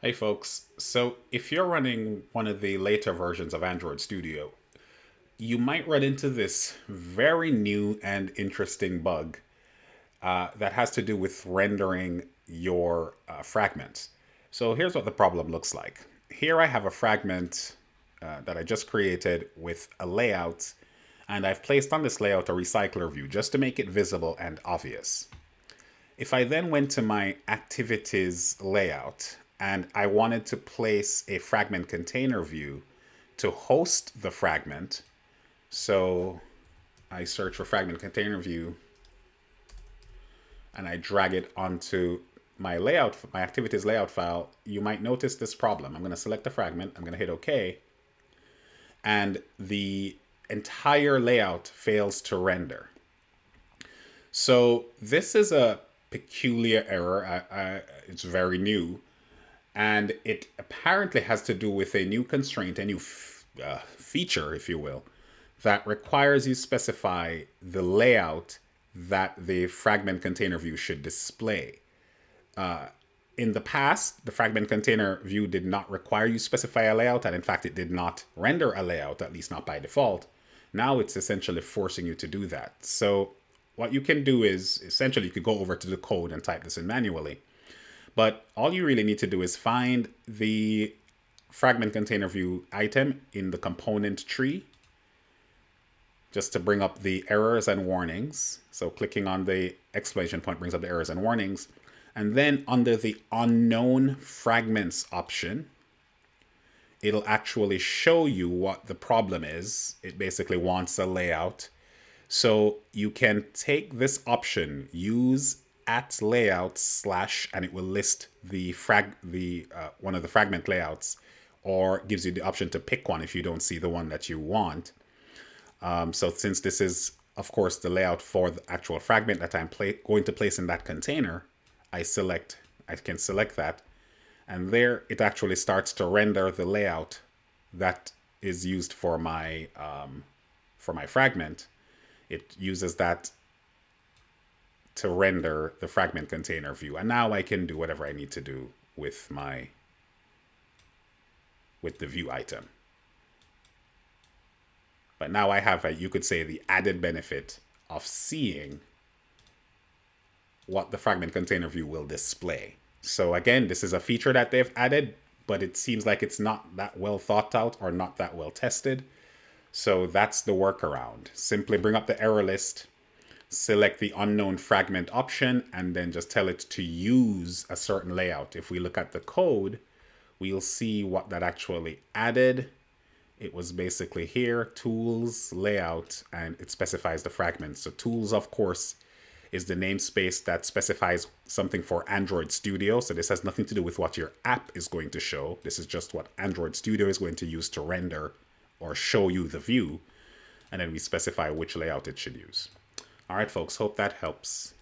Hey folks, so if you're running one of the later versions of Android Studio, you might run into this very new and interesting bug that has to do with rendering your fragments. So here's what the problem looks like. Here I have a fragment that I just created with a layout, and I've placed on this layout a recycler view just to make it visible and obvious. If I then went to my activities layout and I wanted to place a fragment container view to host the fragment, so I search for fragment container view and I drag it onto my layout, my activities layout file, you might notice this problem. I'm going to select the fragment, I'm going to hit OK, and the entire layout fails to render. So this is a peculiar error. It's very new, and it apparently has to do with a new constraint, a new feature, if you will, that requires you specify the layout that the fragment container view should display. In the past, the fragment container view did not require you specify a layout, and in fact, it did not render a layout, at least not by default. Now it's essentially forcing you to do that. So what you can do is essentially you could go over to the code and type this in manually. But all you really need to do is find the fragment container view item in the component tree just to bring up the errors and warnings. So clicking on the exclamation point brings up the errors and warnings. And then under the unknown fragments option, it'll actually show you what the problem is. It basically wants a layout. So you can take this option, use @layout / and it will list the one of the fragment layouts, or gives you the option to pick one if you don't see the one that you want. So since this is, of course, the layout for the actual fragment that I'm going to place in that container, I can select that, and there it actually starts to render the layout that is used for my fragment. It uses that to render the fragment container view, and now I can do whatever I need to do with the view item. But now I have, you could say, the added benefit of seeing what the fragment container view will display. So again, this is a feature that they've added, but it seems like it's not that well thought out or not that well tested. So that's the workaround. Simply bring up the error list, select the unknown fragment option, and then just tell it to use a certain layout. If we look at the code, we'll see what that actually added. It was basically here, tools, layout, and it specifies the fragments. So tools, of course, is the namespace that specifies something for Android Studio. So this has nothing to do with what your app is going to show. This is just what Android Studio is going to use to render or show you the view. And then we specify which layout it should use. All right, folks, hope that helps.